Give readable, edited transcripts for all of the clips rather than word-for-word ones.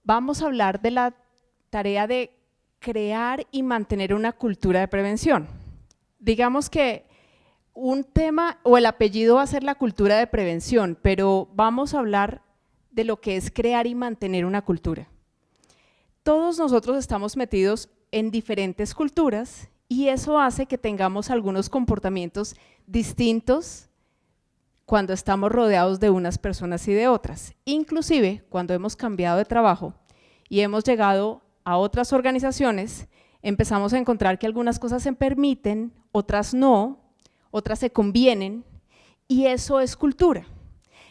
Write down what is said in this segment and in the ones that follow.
Vamos a hablar de la tarea de crear y mantener una cultura de prevención. Digamos que un tema o el apellido va a ser la cultura de prevención, pero vamos a hablar de lo que es crear y mantener una cultura. Todos nosotros estamos metidos en diferentes culturas y eso hace que tengamos algunos comportamientos distintos cuando estamos rodeados de unas personas y de otras. Inclusive cuando hemos cambiado de trabajo y hemos llegado a otras organizaciones, empezamos a encontrar que algunas cosas se permiten, otras no, otras se convienen y eso es cultura.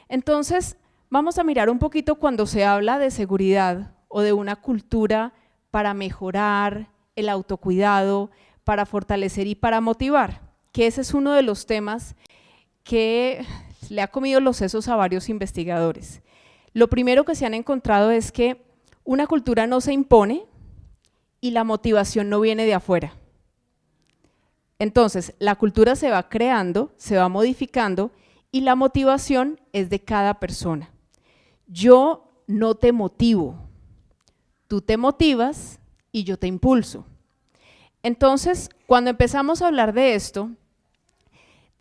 Entonces vamos a mirar un poquito cuando se habla de seguridad o de una cultura para mejorar el autocuidado, para fortalecer y para motivar, que ese es uno de los temas que le ha comido los sesos a varios investigadores. Lo primero que se han encontrado es que una cultura no se impone y la motivación no viene de afuera. Entonces, la cultura se va creando, se va modificando y la motivación es de cada persona. Yo no te motivo, tú te motivas y yo te impulso. Entonces, cuando empezamos a hablar de esto,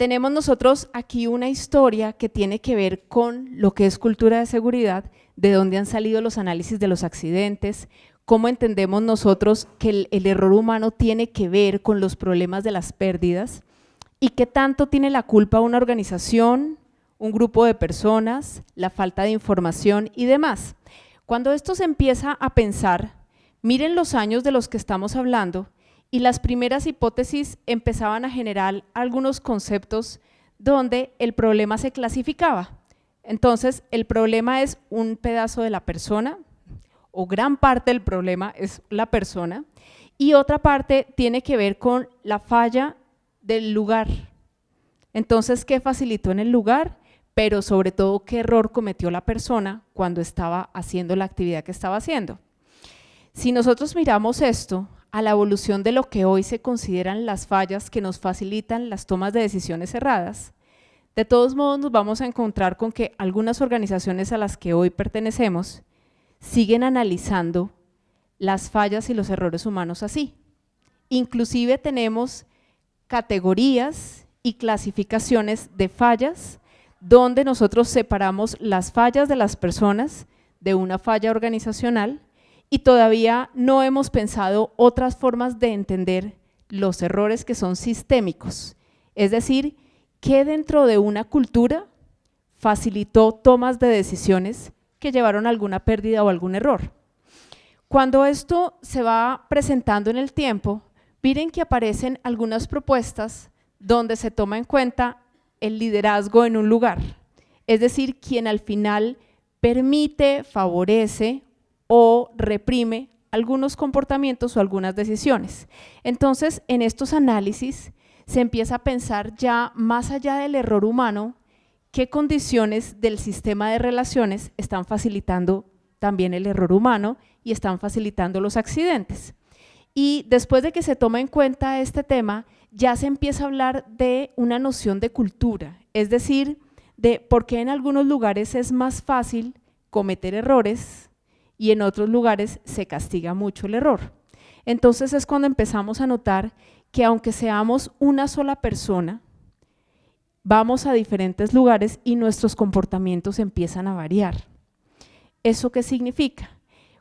tenemos nosotros aquí una historia que tiene que ver con lo que es cultura de seguridad, de dónde han salido los análisis de los accidentes, cómo entendemos nosotros que el error humano tiene que ver con los problemas de las pérdidas y qué tanto tiene la culpa una organización, un grupo de personas, la falta de información y demás. Cuando esto se empieza a pensar, miren los años de los que estamos hablando y las primeras hipótesis empezaban a generar algunos conceptos donde el problema se clasificaba. Entonces, el problema es un pedazo de la persona, o gran parte del problema es la persona, y otra parte tiene que ver con la falla del lugar. Entonces, ¿qué facilitó en el lugar? Pero sobre todo, ¿qué error cometió la persona cuando estaba haciendo la actividad que estaba haciendo? Si nosotros miramos esto a la evolución de lo que hoy se consideran las fallas que nos facilitan las tomas de decisiones erradas, de todos modos nos vamos a encontrar con que algunas organizaciones a las que hoy pertenecemos siguen analizando las fallas y los errores humanos así. Inclusive tenemos categorías y clasificaciones de fallas donde nosotros separamos las fallas de las personas de una falla organizacional y todavía no hemos pensado otras formas de entender los errores que son sistémicos, es decir, que dentro de una cultura facilitó tomas de decisiones que llevaron a alguna pérdida o algún error. Cuando esto se va presentando en el tiempo, miren que aparecen algunas propuestas donde se toma en cuenta el liderazgo en un lugar, es decir, quien al final permite, favorece o reprime algunos comportamientos o algunas decisiones. Entonces, en estos análisis se empieza a pensar ya más allá del error humano, qué condiciones del sistema de relaciones están facilitando también el error humano y están facilitando los accidentes. Y después de que se toma en cuenta este tema, ya se empieza a hablar de una noción de cultura, es decir, de por qué en algunos lugares es más fácil cometer errores y en otros lugares se castiga mucho el error. Entonces es cuando empezamos a notar que aunque seamos una sola persona, vamos a diferentes lugares y nuestros comportamientos empiezan a variar. ¿Eso qué significa?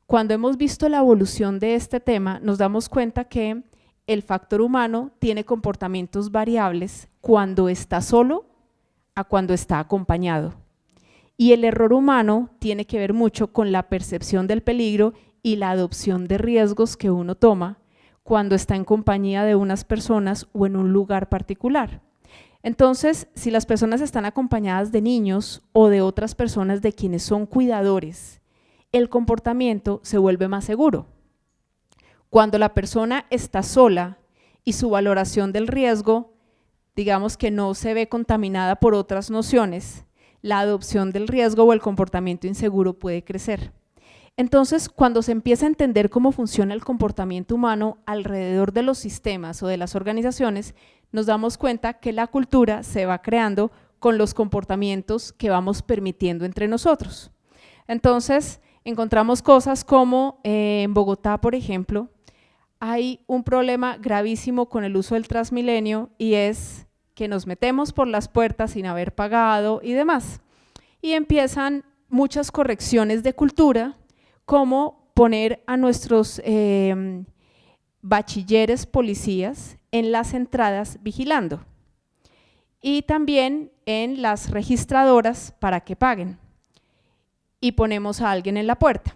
Cuando hemos visto la evolución de este tema, nos damos cuenta que el factor humano tiene comportamientos variables cuando está solo a cuando está acompañado. Y el error humano tiene que ver mucho con la percepción del peligro y la adopción de riesgos que uno toma cuando está en compañía de unas personas o en un lugar particular. Entonces, si las personas están acompañadas de niños o de otras personas de quienes son cuidadores, el comportamiento se vuelve más seguro. Cuando la persona está sola y su valoración del riesgo, digamos que no se ve contaminada por otras nociones, la adopción del riesgo o el comportamiento inseguro puede crecer. Entonces, cuando se empieza a entender cómo funciona el comportamiento humano alrededor de los sistemas o de las organizaciones, nos damos cuenta que la cultura se va creando con los comportamientos que vamos permitiendo entre nosotros. Entonces, encontramos cosas como en Bogotá, por ejemplo, hay un problema gravísimo con el uso del Transmilenio y es que nos metemos por las puertas sin haber pagado y demás. Y empiezan muchas correcciones de cultura, como poner a nuestros bachilleres policías en las entradas vigilando y también en las registradoras para que paguen y ponemos a alguien en la puerta.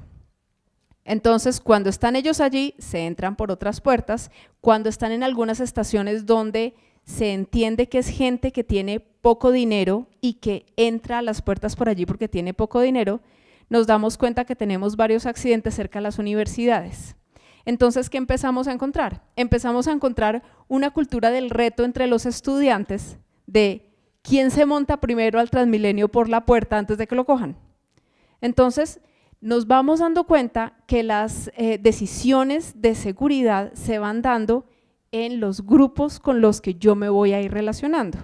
Entonces, cuando están ellos allí, se entran por otras puertas. Cuando están en algunas estaciones donde se entiende que es gente que tiene poco dinero y que entra a las puertas por allí porque tiene poco dinero, nos damos cuenta que tenemos varios accidentes cerca de las universidades. Entonces, ¿qué empezamos a encontrar? Empezamos a encontrar una cultura del reto entre los estudiantes de quién se monta primero al Transmilenio por la puerta antes de que lo cojan. Entonces, nos vamos dando cuenta que las decisiones de seguridad se van dando en los grupos con los que yo me voy a ir relacionando.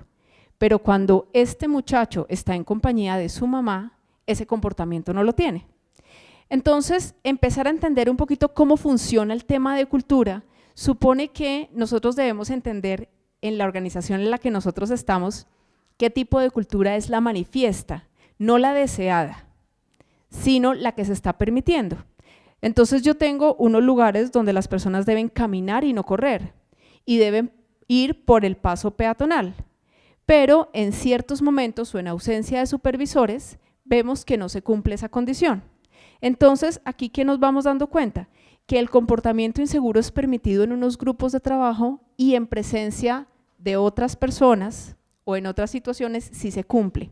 Pero cuando este muchacho está en compañía de su mamá, ese comportamiento no lo tiene. Entonces, empezar a entender un poquito cómo funciona el tema de cultura supone que nosotros debemos entender en la organización en la que nosotros estamos qué tipo de cultura es la manifiesta, no la deseada, sino la que se está permitiendo. Entonces yo tengo unos lugares donde las personas deben caminar y no correr, y deben ir por el paso peatonal, pero en ciertos momentos o en ausencia de supervisores, vemos que no se cumple esa condición. Entonces, aquí, ¿qué nos vamos dando cuenta? Que el comportamiento inseguro es permitido en unos grupos de trabajo y en presencia de otras personas o en otras situaciones sí se cumple.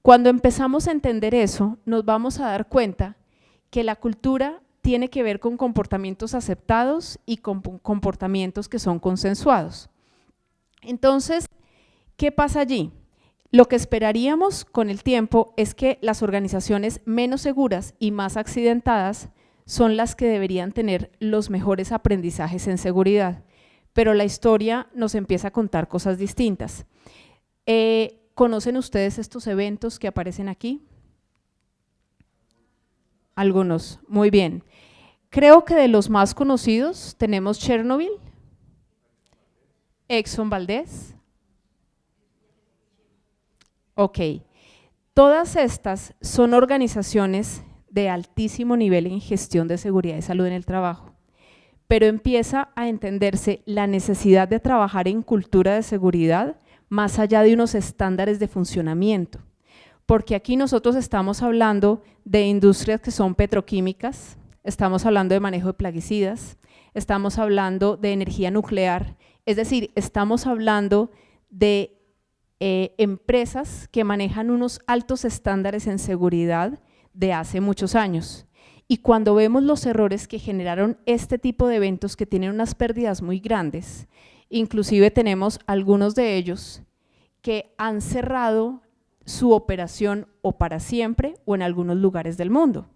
Cuando empezamos a entender eso, nos vamos a dar cuenta que la cultura tiene que ver con comportamientos aceptados y con comportamientos que son consensuados. Entonces, ¿qué pasa allí? Lo que esperaríamos con el tiempo es que las organizaciones menos seguras y más accidentadas son las que deberían tener los mejores aprendizajes en seguridad, pero la historia nos empieza a contar cosas distintas. ¿Conocen ustedes estos eventos que aparecen aquí? Algunos, muy bien. Creo que de los más conocidos tenemos Chernobyl, Exxon Valdez. Ok, todas estas son organizaciones de altísimo nivel en gestión de seguridad y salud en el trabajo, pero empieza a entenderse la necesidad de trabajar en cultura de seguridad más allá de unos estándares de funcionamiento, porque aquí nosotros estamos hablando de industrias que son petroquímicas, estamos hablando de manejo de plaguicidas, estamos hablando de energía nuclear, es decir, estamos hablando de empresas que manejan unos altos estándares en seguridad de hace muchos años. Y cuando vemos los errores que generaron este tipo de eventos que tienen unas pérdidas muy grandes, inclusive tenemos algunos de ellos que han cerrado su operación o para siempre o en algunos lugares del mundo.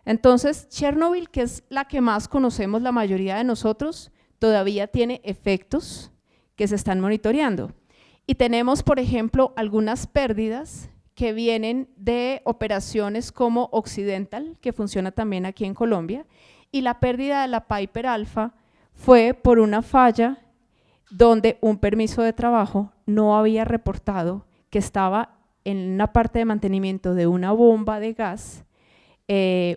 Entonces, Chernobyl, que es la que más conocemos la mayoría de nosotros, todavía tiene efectos que se están monitoreando. Y tenemos, por ejemplo, algunas pérdidas que vienen de operaciones como Occidental, que funciona también aquí en Colombia, y la pérdida de la Piper Alpha fue por una falla donde un permiso de trabajo no había reportado que estaba en una parte de mantenimiento de una bomba de gas,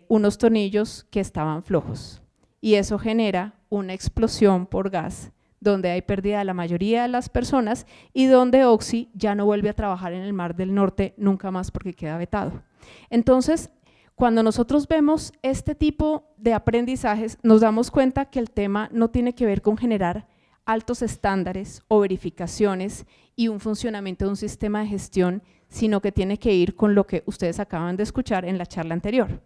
unos tornillos que estaban flojos, y eso genera una explosión por gas donde hay pérdida de la mayoría de las personas y donde Oxy ya no vuelve a trabajar en el Mar del Norte nunca más porque queda vetado. Entonces, cuando nosotros vemos este tipo de aprendizajes, nos damos cuenta que el tema no tiene que ver con generar altos estándares o verificaciones y un funcionamiento de un sistema de gestión, sino que tiene que ir con lo que ustedes acaban de escuchar en la charla anterior.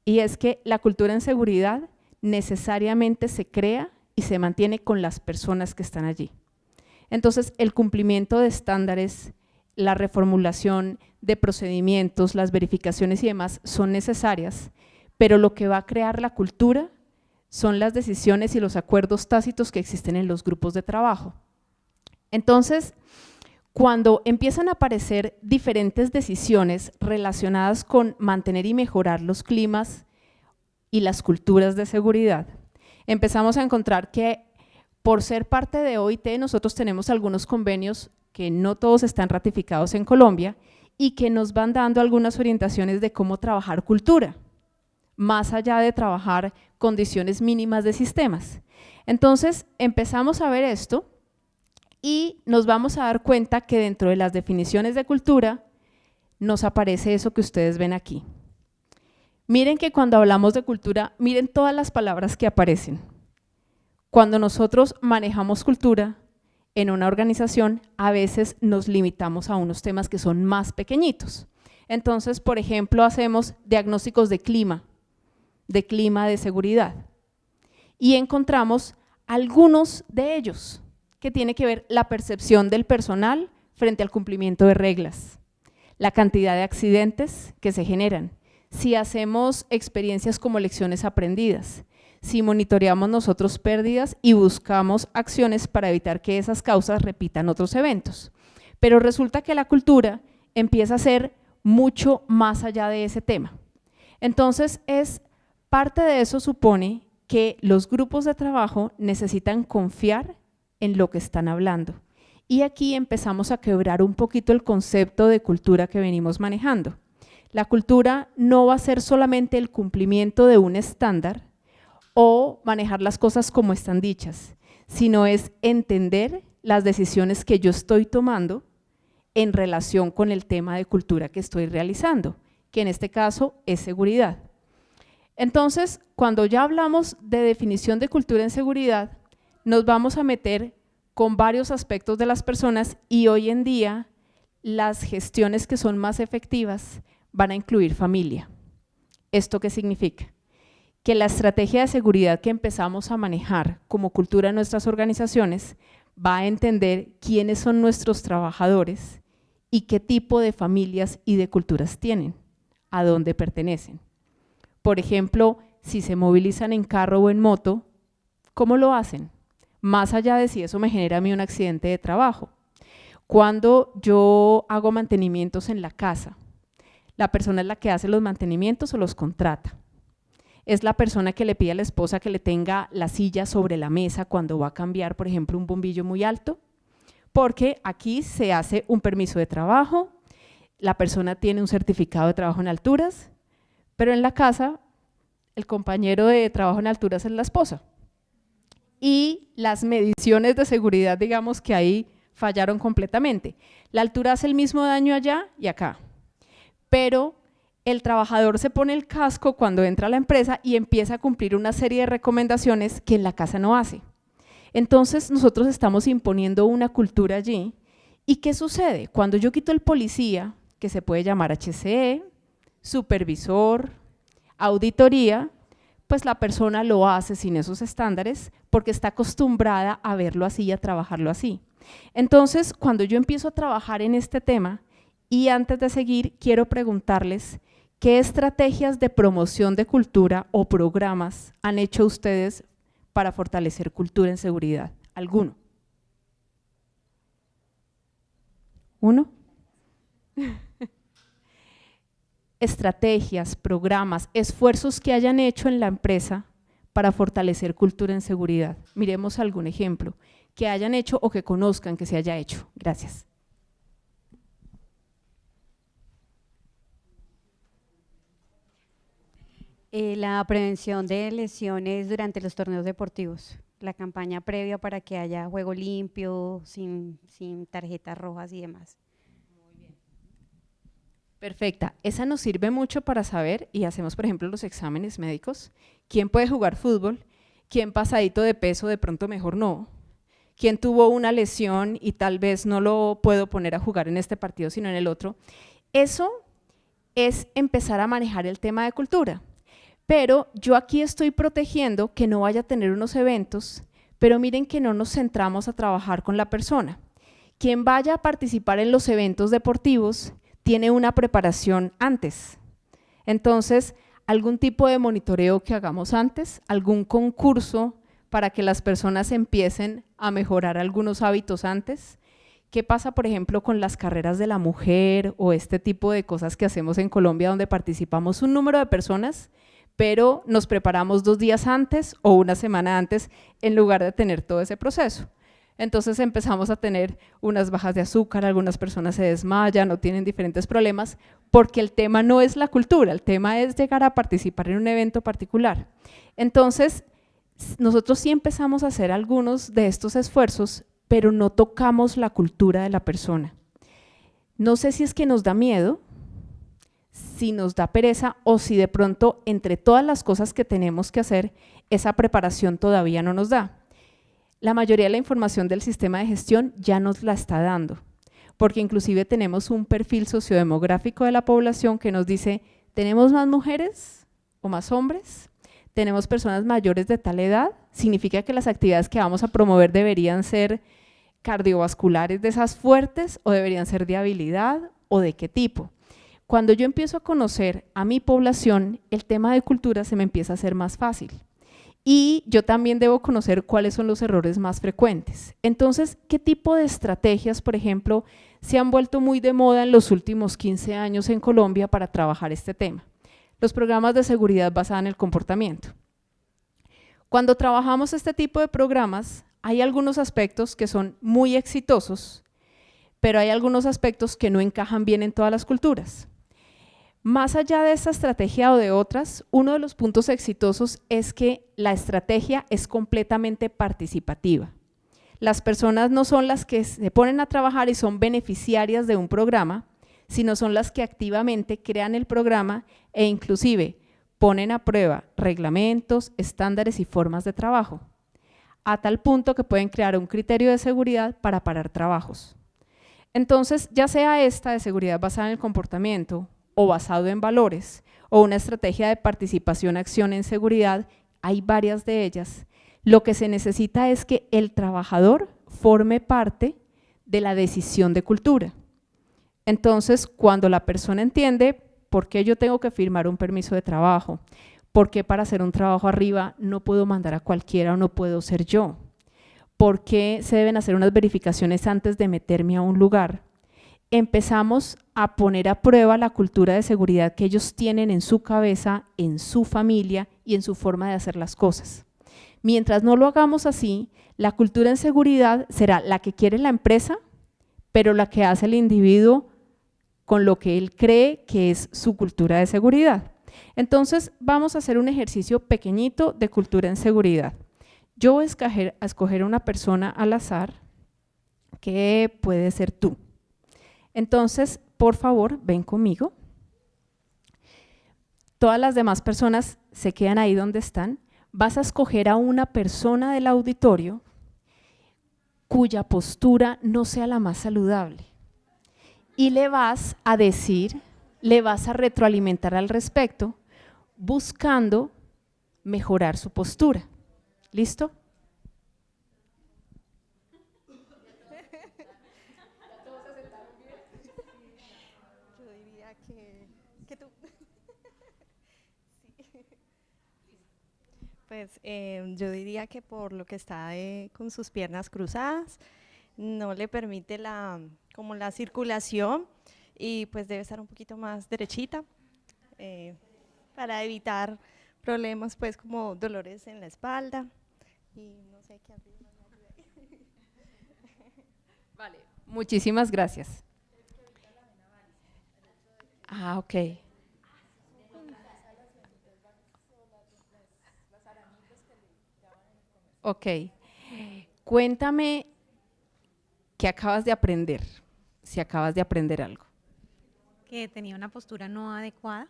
Y es que la cultura en seguridad necesariamente se crea y se mantiene con las personas que están allí. Entonces, el cumplimiento de estándares, la reformulación de procedimientos, las verificaciones y demás son necesarias, pero lo que va a crear la cultura son las decisiones y los acuerdos tácitos que existen en los grupos de trabajo. Entonces, cuando empiezan a aparecer diferentes decisiones relacionadas con mantener y mejorar los climas y las culturas de seguridad, empezamos a encontrar que por ser parte de OIT nosotros tenemos algunos convenios que no todos están ratificados en Colombia y que nos van dando algunas orientaciones de cómo trabajar cultura, más allá de trabajar condiciones mínimas de sistemas. Entonces empezamos a ver esto y nos vamos a dar cuenta que dentro de las definiciones de cultura nos aparece eso que ustedes ven aquí. Miren que cuando hablamos de cultura, miren todas las palabras que aparecen. Cuando nosotros manejamos cultura en una organización, a veces nos limitamos a unos temas que son más pequeñitos. Entonces, por ejemplo, hacemos diagnósticos de clima de seguridad, y encontramos algunos de ellos que tiene que ver la percepción del personal frente al cumplimiento de reglas, la cantidad de accidentes que se generan, si hacemos experiencias como lecciones aprendidas, si monitoreamos nosotros pérdidas y buscamos acciones para evitar que esas causas repitan otros eventos. Pero resulta que la cultura empieza a ser mucho más allá de ese tema. Entonces, parte de eso supone que los grupos de trabajo necesitan confiar en lo que están hablando. Y aquí empezamos a quebrar un poquito el concepto de cultura que venimos manejando. La cultura no va a ser solamente el cumplimiento de un estándar o manejar las cosas como están dichas, sino es entender las decisiones que yo estoy tomando en relación con el tema de cultura que estoy realizando, que en este caso es seguridad. Entonces, cuando ya hablamos de definición de cultura en seguridad, nos vamos a meter con varios aspectos de las personas y hoy en día las gestiones que son más efectivas van a incluir familia. ¿Esto qué significa? Que la estrategia de seguridad que empezamos a manejar como cultura en nuestras organizaciones va a entender quiénes son nuestros trabajadores y qué tipo de familias y de culturas tienen, a dónde pertenecen. Por ejemplo, si se movilizan en carro o en moto, ¿cómo lo hacen? Más allá de si eso me genera a mí un accidente de trabajo. Cuando yo hago mantenimientos en la casa, ¿la persona es la que hace los mantenimientos o los contrata? Es la persona que le pide a la esposa que le tenga la silla sobre la mesa cuando va a cambiar, por ejemplo, un bombillo muy alto, porque aquí se hace un permiso de trabajo, la persona tiene un certificado de trabajo en alturas, pero en la casa el compañero de trabajo en alturas es la esposa. Y las mediciones de seguridad, digamos que ahí fallaron completamente. La altura hace el mismo daño allá y acá, pero el trabajador se pone el casco cuando entra a la empresa y empieza a cumplir una serie de recomendaciones que en la casa no hace. Entonces nosotros estamos imponiendo una cultura allí. ¿Y qué sucede? Cuando yo quito el policía, que se puede llamar HCE, supervisor, auditoría, pues la persona lo hace sin esos estándares porque está acostumbrada a verlo así y a trabajarlo así. Entonces, cuando yo empiezo a trabajar en este tema, y antes de seguir, quiero preguntarles ¿qué estrategias de promoción de cultura o programas han hecho ustedes para fortalecer cultura en seguridad? ¿Alguno? ¿Uno? Estrategias, programas, esfuerzos que hayan hecho en la empresa para fortalecer cultura en seguridad. Miremos algún ejemplo que hayan hecho o que conozcan que se haya hecho. Gracias. La prevención de lesiones durante los torneos deportivos, la campaña previa para que haya juego limpio, sin tarjetas rojas y demás. Perfecta, esa nos sirve mucho para saber, y hacemos por ejemplo los exámenes médicos, quién puede jugar fútbol, quién pasadito de peso de pronto mejor no, quién tuvo una lesión y tal vez no lo puedo poner a jugar en este partido sino en el otro. Eso es empezar a manejar el tema de cultura, pero yo aquí estoy protegiendo que no vaya a tener unos eventos, pero miren que no nos centramos a trabajar con la persona. Quien vaya a participar en los eventos deportivos tiene una preparación antes. Entonces, algún tipo de monitoreo que hagamos antes, algún concurso para que las personas empiecen a mejorar algunos hábitos antes. ¿Qué pasa, por ejemplo, con las carreras de la mujer o este tipo de cosas que hacemos en Colombia donde participamos un número de personas, pero nos preparamos 2 días antes o una semana antes en lugar de tener todo ese proceso. Entonces empezamos a tener unas bajas de azúcar, algunas personas se desmayan o tienen diferentes problemas, porque el tema no es la cultura, el tema es llegar a participar en un evento particular. Entonces, nosotros sí empezamos a hacer algunos de estos esfuerzos, pero no tocamos la cultura de la persona. No sé si es que nos da miedo, si nos da pereza o si de pronto entre todas las cosas que tenemos que hacer, esa preparación todavía no nos da. La mayoría de la información del sistema de gestión ya nos la está dando, porque inclusive tenemos un perfil sociodemográfico de la población que nos dice, ¿tenemos más mujeres o más hombres? ¿Tenemos personas mayores de tal edad? Significa que las actividades que vamos a promover deberían ser cardiovasculares de esas fuertes o deberían ser de habilidad o de qué tipo. Cuando yo empiezo a conocer a mi población, el tema de cultura se me empieza a hacer más fácil. Y yo también debo conocer cuáles son los errores más frecuentes. Entonces, ¿qué tipo de estrategias, por ejemplo, se han vuelto muy de moda en los últimos 15 años en Colombia para trabajar este tema? Los programas de seguridad basada en el comportamiento. Cuando trabajamos este tipo de programas, hay algunos aspectos que son muy exitosos, pero hay algunos aspectos que no encajan bien en todas las culturas. Más allá de esta estrategia o de otras, uno de los puntos exitosos es que la estrategia es completamente participativa. Las personas no son las que se ponen a trabajar y son beneficiarias de un programa, sino son las que activamente crean el programa e inclusive ponen a prueba reglamentos, estándares y formas de trabajo, a tal punto que pueden crear un criterio de seguridad para parar trabajos. Entonces, ya sea esta de seguridad basada en el comportamiento o basado en valores, o una estrategia de participación-acción en seguridad, hay varias de ellas. Lo que se necesita es que el trabajador forme parte de la decisión de cultura. Entonces, cuando la persona entiende por qué yo tengo que firmar un permiso de trabajo, por qué para hacer un trabajo arriba no puedo mandar a cualquiera o no puedo ser yo, por qué se deben hacer unas verificaciones antes de meterme a un lugar, empezamos a poner a prueba la cultura de seguridad que ellos tienen en su cabeza, en su familia y en su forma de hacer las cosas. Mientras no lo hagamos así, la cultura en seguridad será la que quiere la empresa, pero la que hace el individuo con lo que él cree que es su cultura de seguridad. Entonces, vamos a hacer un ejercicio pequeñito de cultura en seguridad. Yo voy a escoger una persona al azar, que puede ser tú. Entonces, por favor, ven conmigo. Todas las demás personas se quedan ahí donde están. Vas a escoger a una persona del auditorio cuya postura no sea la más saludable. Y le vas a decir, le vas a retroalimentar al respecto, buscando mejorar su postura. ¿Listo? Pues yo diría que por lo que está con sus piernas cruzadas, no le permite como la circulación y pues debe estar un poquito más derechita para evitar problemas pues como dolores en la espalda y no sé qué arriba. Vale, muchísimas gracias. Ah, ok. Ok, cuéntame qué acabas de aprender, si acabas de aprender algo. Que tenía una postura no adecuada,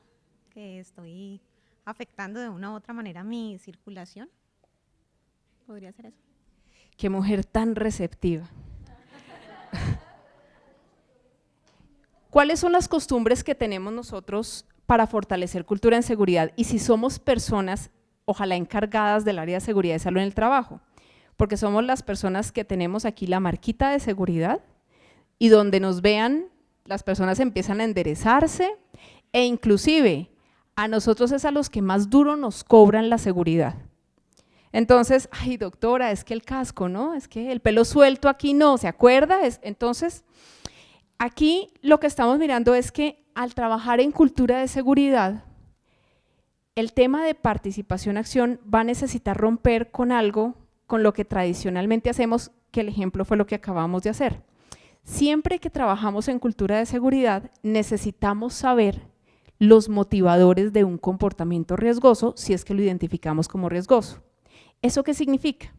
que estoy afectando de una u otra manera mi circulación. ¿Podría ser eso? Qué mujer tan receptiva. ¿Cuáles son las costumbres que tenemos nosotros para fortalecer cultura en seguridad? Y si somos personas, ojalá encargadas del área de seguridad y salud en el trabajo, porque somos las personas que tenemos aquí la marquita de seguridad y donde nos vean, las personas empiezan a enderezarse e inclusive a nosotros es a los que más duro nos cobran la seguridad. Entonces, ay doctora, es que el casco, ¿no? Es que el pelo suelto aquí no, ¿se acuerda? Entonces, aquí lo que estamos mirando es que al trabajar en cultura de seguridad, el tema de participación-acción va a necesitar romper con algo con lo que tradicionalmente hacemos, que el ejemplo fue lo que acabamos de hacer. Siempre que trabajamos en cultura de seguridad, necesitamos saber los motivadores de un comportamiento riesgoso si es que lo identificamos como riesgoso. ¿Eso qué significa?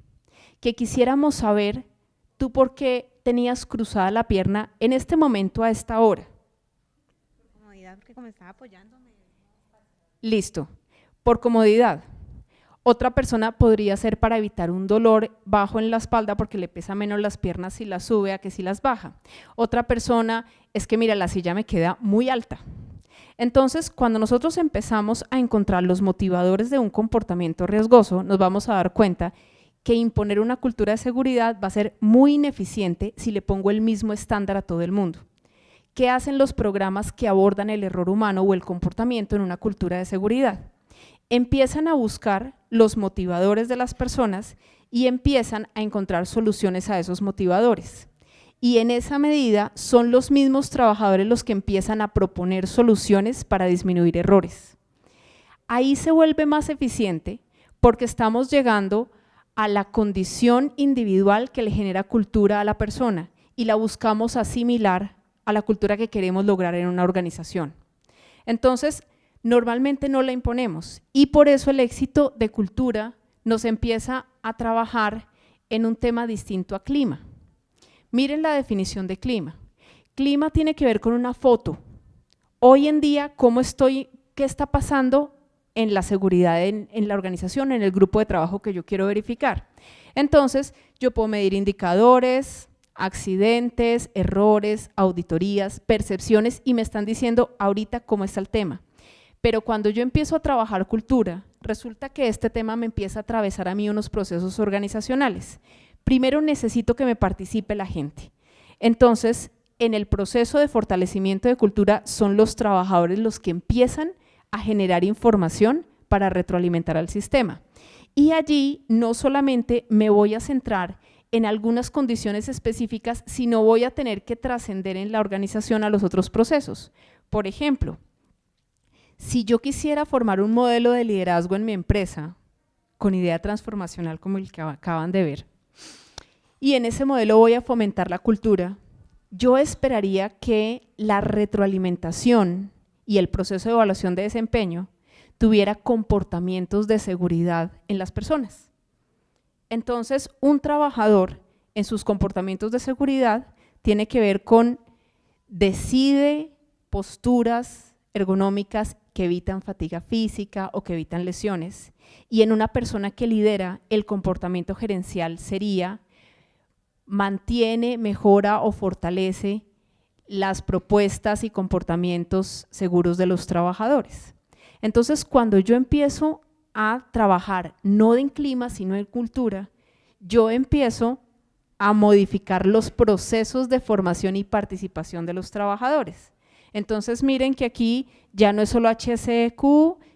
Que quisiéramos saber tú por qué tenías cruzada la pierna en este momento a esta hora. Por comodidad, porque como estaba apoyándome. Listo, por comodidad. Otra persona podría ser para evitar un dolor bajo en la espalda porque le pesa menos las piernas si las sube a que si las baja. Otra persona es que mira, la silla me queda muy alta. Entonces, cuando nosotros empezamos a encontrar los motivadores de un comportamiento riesgoso, nos vamos a dar cuenta que imponer una cultura de seguridad va a ser muy ineficiente si le pongo el mismo estándar a todo el mundo. ¿Qué hacen los programas que abordan el error humano o el comportamiento en una cultura de seguridad? Empiezan a buscar los motivadores de las personas y empiezan a encontrar soluciones a esos motivadores. Y en esa medida son los mismos trabajadores los que empiezan a proponer soluciones para disminuir errores. Ahí se vuelve más eficiente porque estamos llegando a la condición individual que le genera cultura a la persona y la buscamos asimilar a la cultura que queremos lograr en una organización. Entonces, normalmente no la imponemos y por eso el éxito de cultura nos empieza a trabajar en un tema distinto a clima. Miren la definición de clima. Clima tiene que ver con una foto. Hoy en día, ¿cómo estoy? ¿Qué está pasando en la seguridad en la organización, en el grupo de trabajo que yo quiero verificar? Entonces, yo puedo medir indicadores, accidentes, errores, auditorías, percepciones y me están diciendo ahorita cómo está el tema. Pero cuando yo empiezo a trabajar cultura, resulta que este tema me empieza a atravesar a mí unos procesos organizacionales. Primero necesito que me participe la gente. Entonces, en el proceso de fortalecimiento de cultura son los trabajadores los que empiezan a generar información para retroalimentar al sistema. Y allí no solamente me voy a centrar en algunas condiciones específicas, sino voy a tener que trascender en la organización a los otros procesos. Por ejemplo, si yo quisiera formar un modelo de liderazgo en mi empresa, con idea transformacional como el que acaban de ver, y en ese modelo voy a fomentar la cultura, yo esperaría que la retroalimentación y el proceso de evaluación de desempeño tuviera comportamientos de seguridad en las personas. Entonces, un trabajador en sus comportamientos de seguridad tiene que ver con decide posturas ergonómicas que evitan fatiga física o que evitan lesiones, y en una persona que lidera, el comportamiento gerencial sería mantiene, mejora o fortalece las propuestas y comportamientos seguros de los trabajadores. Entonces, cuando yo empiezo a trabajar no en clima, sino en cultura, yo empiezo a modificar los procesos de formación y participación de los trabajadores. Entonces, miren que aquí ya no es solo HSEQ,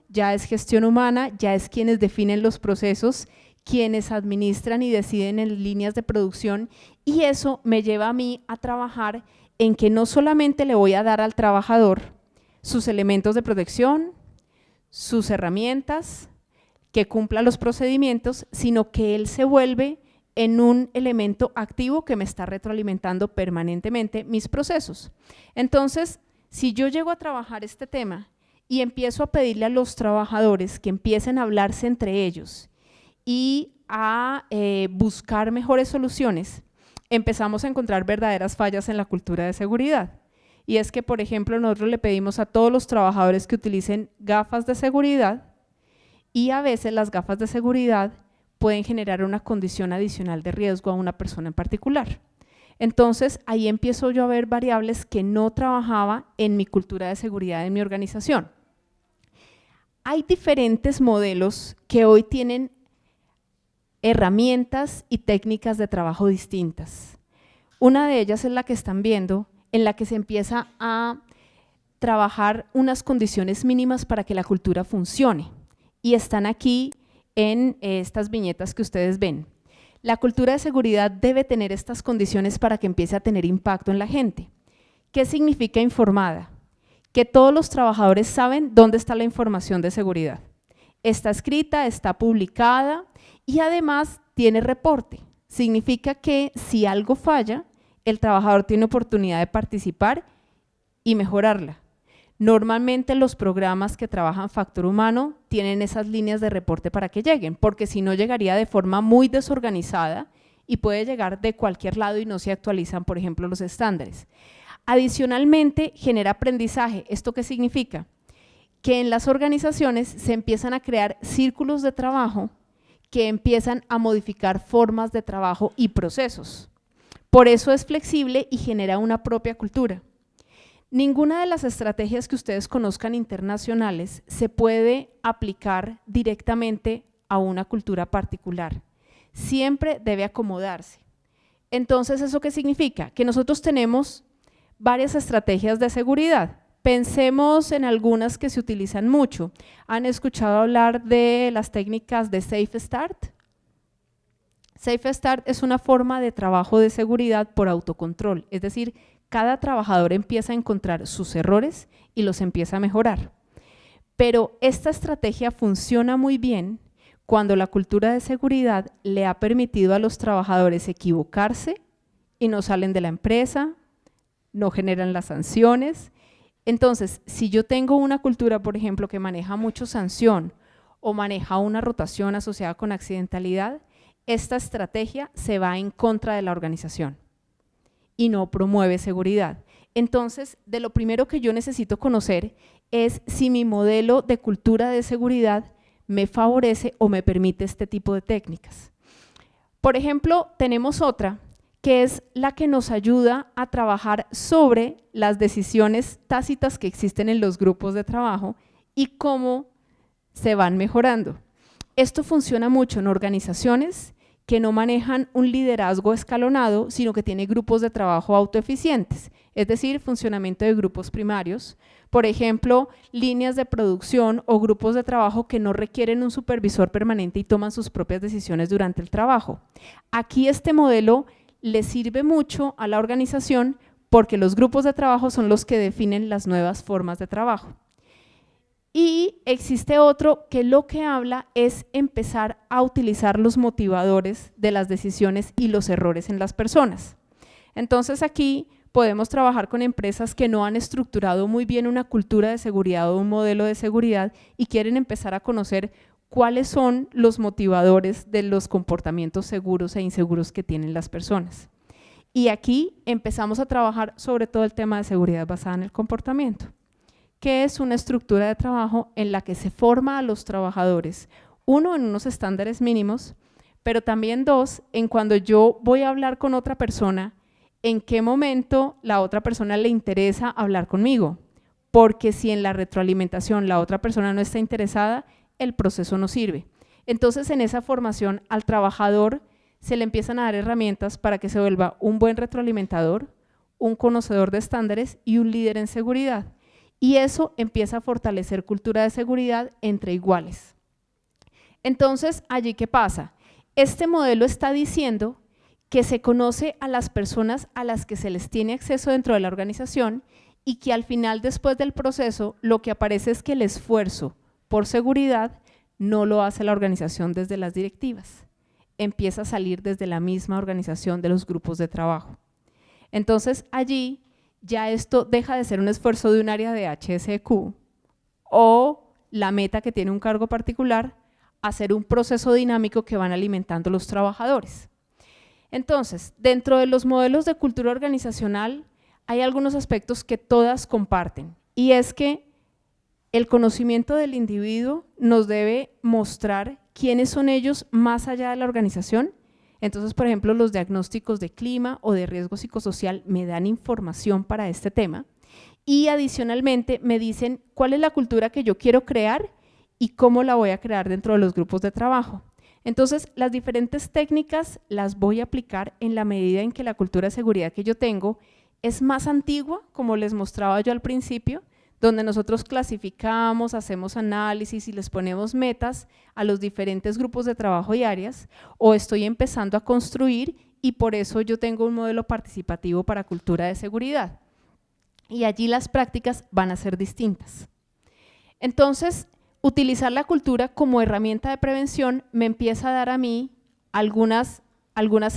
ya es gestión humana, ya es quienes definen los procesos, quienes administran y deciden en líneas de producción, y eso me lleva a mí a trabajar en que no solamente le voy a dar al trabajador sus elementos de protección, sus herramientas, que cumpla los procedimientos, sino que él se vuelve en un elemento activo que me está retroalimentando permanentemente mis procesos. Entonces, si yo llego a trabajar este tema y empiezo a pedirle a los trabajadores que empiecen a hablarse entre ellos y a buscar mejores soluciones, empezamos a encontrar verdaderas fallas en la cultura de seguridad. Y es que, por ejemplo, nosotros le pedimos a todos los trabajadores que utilicen gafas de seguridad y a veces las gafas de seguridad pueden generar una condición adicional de riesgo a una persona en particular. Entonces, ahí empiezo yo a ver variables que no trabajaba en mi cultura de seguridad en mi organización. Hay diferentes modelos que hoy tienen herramientas y técnicas de trabajo distintas. Una de ellas es la que están viendo, en la que se empieza a trabajar unas condiciones mínimas para que la cultura funcione. Y están aquí en estas viñetas que ustedes ven. La cultura de seguridad debe tener estas condiciones para que empiece a tener impacto en la gente. ¿Qué significa informada? Que todos los trabajadores saben dónde está la información de seguridad. Está escrita, está publicada y además tiene reporte. Significa que si algo falla, el trabajador tiene oportunidad de participar y mejorarla. Normalmente los programas que trabajan factor humano tienen esas líneas de reporte para que lleguen, porque si no llegaría de forma muy desorganizada y puede llegar de cualquier lado y no se actualizan, por ejemplo, los estándares. Adicionalmente, genera aprendizaje. ¿Esto qué significa? Que en las organizaciones se empiezan a crear círculos de trabajo que empiezan a modificar formas de trabajo y procesos. Por eso es flexible y genera una propia cultura. Ninguna de las estrategias que ustedes conozcan internacionales se puede aplicar directamente a una cultura particular. Siempre debe acomodarse. Entonces, ¿eso qué significa? Que nosotros tenemos varias estrategias de seguridad. Pensemos en algunas que se utilizan mucho. ¿Han escuchado hablar de las técnicas de Safe Start? Safe Start es una forma de trabajo de seguridad por autocontrol, es decir, cada trabajador empieza a encontrar sus errores y los empieza a mejorar. Pero esta estrategia funciona muy bien cuando la cultura de seguridad le ha permitido a los trabajadores equivocarse y no salen de la empresa, no generan las sanciones. Entonces, si yo tengo una cultura, por ejemplo, que maneja mucho sanción o maneja una rotación asociada con accidentalidad, esta estrategia se va en contra de la organización y no promueve seguridad. Entonces, de lo primero que yo necesito conocer es si mi modelo de cultura de seguridad me favorece o me permite este tipo de técnicas. Por ejemplo, tenemos otra que es la que nos ayuda a trabajar sobre las decisiones tácitas que existen en los grupos de trabajo y cómo se van mejorando. Esto funciona mucho en organizaciones que no manejan un liderazgo escalonado, sino que tiene grupos de trabajo autoeficientes, es decir, funcionamiento de grupos primarios, por ejemplo, líneas de producción o grupos de trabajo que no requieren un supervisor permanente y toman sus propias decisiones durante el trabajo. Aquí este modelo le sirve mucho a la organización porque los grupos de trabajo son los que definen las nuevas formas de trabajo. Y existe otro que lo que habla es empezar a utilizar los motivadores de las decisiones y los errores en las personas. Entonces aquí podemos trabajar con empresas que no han estructurado muy bien una cultura de seguridad o un modelo de seguridad y quieren empezar a conocer cuáles son los motivadores de los comportamientos seguros e inseguros que tienen las personas. Y aquí empezamos a trabajar sobre todo el tema de seguridad basada en el comportamiento, que es una estructura de trabajo en la que se forma a los trabajadores, uno, en unos estándares mínimos, pero también dos, en cuando yo voy a hablar con otra persona, en qué momento la otra persona le interesa hablar conmigo, porque si en la retroalimentación la otra persona no está interesada, el proceso no sirve. Entonces, en esa formación al trabajador se le empiezan a dar herramientas para que se vuelva un buen retroalimentador, un conocedor de estándares y un líder en seguridad. Y eso empieza a fortalecer cultura de seguridad entre iguales. Entonces, ¿allí qué pasa? Este modelo está diciendo que se conoce a las personas a las que se les tiene acceso dentro de la organización y que al final, después del proceso, lo que aparece es que el esfuerzo por seguridad no lo hace la organización desde las directivas, empieza a salir desde la misma organización de los grupos de trabajo. Entonces, allí ya esto deja de ser un esfuerzo de un área de HSEQ o la meta que tiene un cargo particular a ser un proceso dinámico que van alimentando los trabajadores. Entonces, dentro de los modelos de cultura organizacional hay algunos aspectos que todas comparten y es que el conocimiento del individuo nos debe mostrar quiénes son ellos más allá de la organización. Entonces, por ejemplo, los diagnósticos de clima o de riesgo psicosocial me dan información para este tema y adicionalmente me dicen cuál es la cultura que yo quiero crear y cómo la voy a crear dentro de los grupos de trabajo. Entonces, las diferentes técnicas las voy a aplicar en la medida en que la cultura de seguridad que yo tengo es más antigua, como les mostraba yo al principio, donde nosotros clasificamos, hacemos análisis y les ponemos metas a los diferentes grupos de trabajo y áreas, o estoy empezando a construir y por eso yo tengo un modelo participativo para cultura de seguridad. Y allí las prácticas van a ser distintas. Entonces, utilizar la cultura como herramienta de prevención me empieza a dar a mí algunas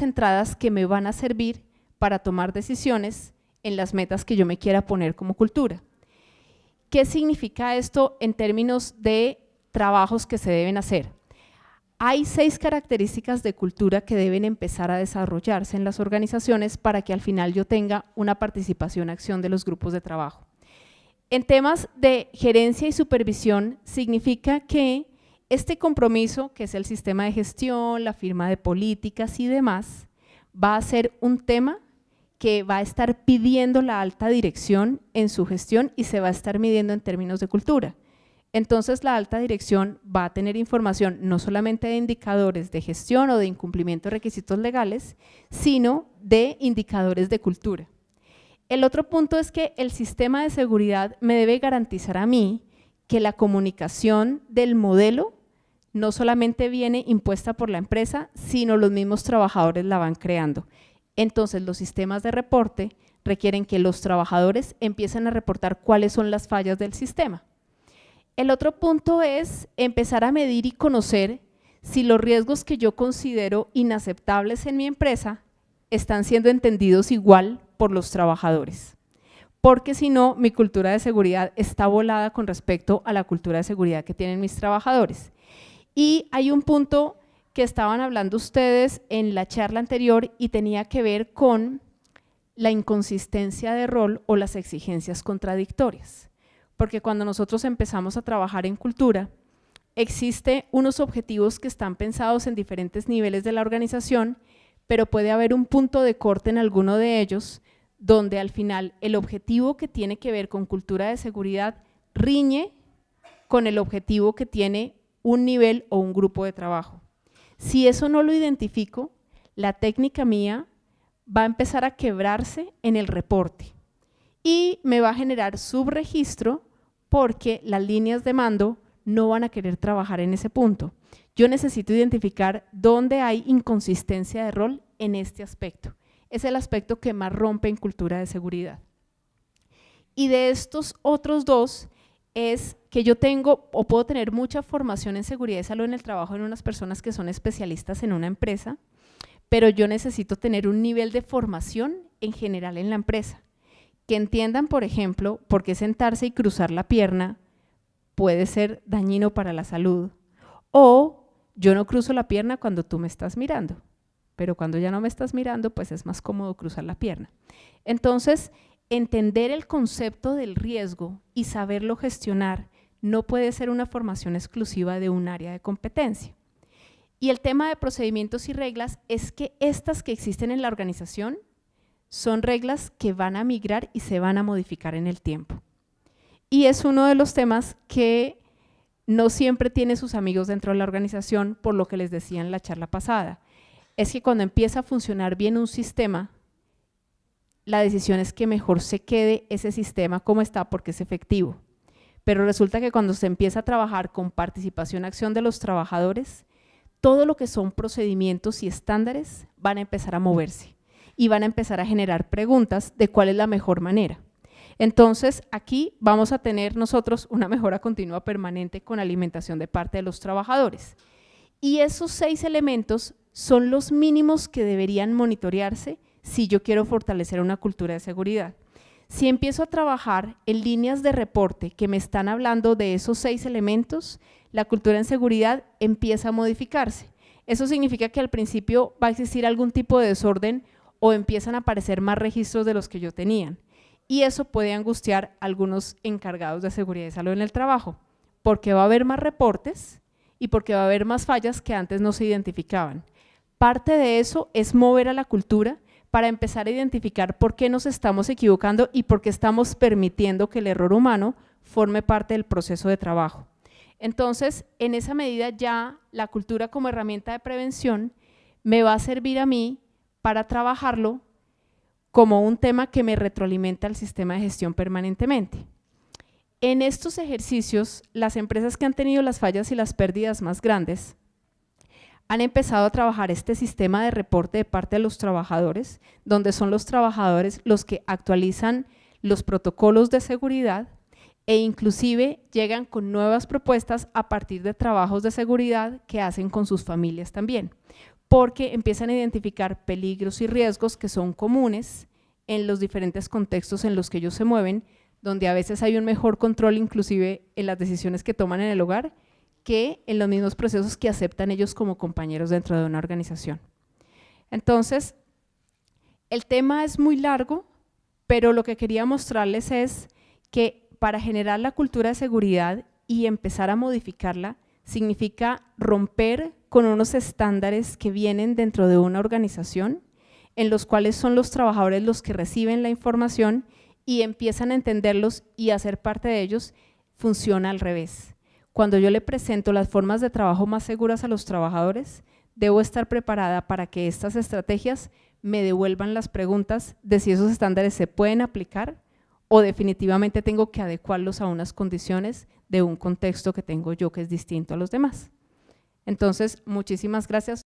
entradas que me van a servir para tomar decisiones en las metas que yo me quiera poner como cultura. ¿Qué significa esto en términos de trabajos que se deben hacer? Hay 6 características de cultura que deben empezar a desarrollarse en las organizaciones para que al final yo tenga una participación, acción de los grupos de trabajo. En temas de gerencia y supervisión significa que este compromiso, que es el sistema de gestión, la firma de políticas y demás, va a ser un tema que va a estar pidiendo la alta dirección en su gestión y se va a estar midiendo en términos de cultura. Entonces la alta dirección va a tener información no solamente de indicadores de gestión o de incumplimiento de requisitos legales, sino de indicadores de cultura. El otro punto es que el sistema de seguridad me debe garantizar a mí que la comunicación del modelo no solamente viene impuesta por la empresa, sino los mismos trabajadores la van creando. Entonces los sistemas de reporte requieren que los trabajadores empiecen a reportar cuáles son las fallas del sistema. El otro punto es empezar a medir y conocer si los riesgos que yo considero inaceptables en mi empresa están siendo entendidos igual por los trabajadores, porque si no, mi cultura de seguridad está volada con respecto a la cultura de seguridad que tienen mis trabajadores. Y hay un punto que estaban hablando ustedes en la charla anterior y tenía que ver con la inconsistencia de rol o las exigencias contradictorias, porque cuando nosotros empezamos a trabajar en cultura, existen unos objetivos que están pensados en diferentes niveles de la organización, pero puede haber un punto de corte en alguno de ellos donde al final el objetivo que tiene que ver con cultura de seguridad riñe con el objetivo que tiene un nivel o un grupo de trabajo. Si eso no lo identifico, la técnica mía va a empezar a quebrarse en el reporte y me va a generar subregistro porque las líneas de mando no van a querer trabajar en ese punto. Yo necesito identificar dónde hay inconsistencia de rol en este aspecto. Es el aspecto que más rompe en cultura de seguridad. Y de estos otros 2 es que yo tengo o puedo tener mucha formación en seguridad y salud en el trabajo en unas personas que son especialistas en una empresa, pero yo necesito tener un nivel de formación en general en la empresa. Que entiendan, por ejemplo, por qué sentarse y cruzar la pierna puede ser dañino para la salud. O yo no cruzo la pierna cuando tú me estás mirando, pero cuando ya no me estás mirando, pues es más cómodo cruzar la pierna. Entonces, entender el concepto del riesgo y saberlo gestionar no puede ser una formación exclusiva de un área de competencia. Y el tema de procedimientos y reglas es que estas que existen en la organización son reglas que van a migrar y se van a modificar en el tiempo. Y es uno de los temas que no siempre tiene sus amigos dentro de la organización, por lo que les decía en la charla pasada. Es que cuando empieza a funcionar bien un sistema, la decisión es que mejor se quede ese sistema como está porque es efectivo. Pero resulta que cuando se empieza a trabajar con participación, acción de los trabajadores, todo lo que son procedimientos y estándares van a empezar a moverse y van a empezar a generar preguntas de cuál es la mejor manera. Entonces, aquí vamos a tener nosotros una mejora continua permanente con alimentación de parte de los trabajadores. Y esos 6 elementos son los mínimos que deberían monitorearse si yo quiero fortalecer una cultura de seguridad. Si empiezo a trabajar en líneas de reporte que me están hablando de esos 6 elementos, la cultura en seguridad empieza a modificarse. Eso significa que al principio va a existir algún tipo de desorden o empiezan a aparecer más registros de los que yo tenía. Y eso puede angustiar a algunos encargados de seguridad y salud en el trabajo, porque va a haber más reportes y porque va a haber más fallas que antes no se identificaban. Parte de eso es mover a la cultura para empezar a identificar por qué nos estamos equivocando y por qué estamos permitiendo que el error humano forme parte del proceso de trabajo. Entonces, en esa medida ya la cultura como herramienta de prevención me va a servir a mí para trabajarlo como un tema que me retroalimenta al sistema de gestión permanentemente. En estos ejercicios, las empresas que han tenido las fallas y las pérdidas más grandes han empezado a trabajar este sistema de reporte de parte de los trabajadores, donde son los trabajadores los que actualizan los protocolos de seguridad e inclusive llegan con nuevas propuestas a partir de trabajos de seguridad que hacen con sus familias también, porque empiezan a identificar peligros y riesgos que son comunes en los diferentes contextos en los que ellos se mueven, donde a veces hay un mejor control inclusive en las decisiones que toman en el hogar que en los mismos procesos que aceptan ellos como compañeros dentro de una organización. Entonces, el tema es muy largo, pero lo que quería mostrarles es que para generar la cultura de seguridad y empezar a modificarla, significa romper con unos estándares que vienen dentro de una organización, en los cuales son los trabajadores los que reciben la información y empiezan a entenderlos y a ser parte de ellos. Funciona al revés. Cuando yo le presento las formas de trabajo más seguras a los trabajadores, debo estar preparada para que estas estrategias me devuelvan las preguntas de si esos estándares se pueden aplicar o definitivamente tengo que adecuarlos a unas condiciones de un contexto que tengo yo que es distinto a los demás. Entonces, muchísimas gracias.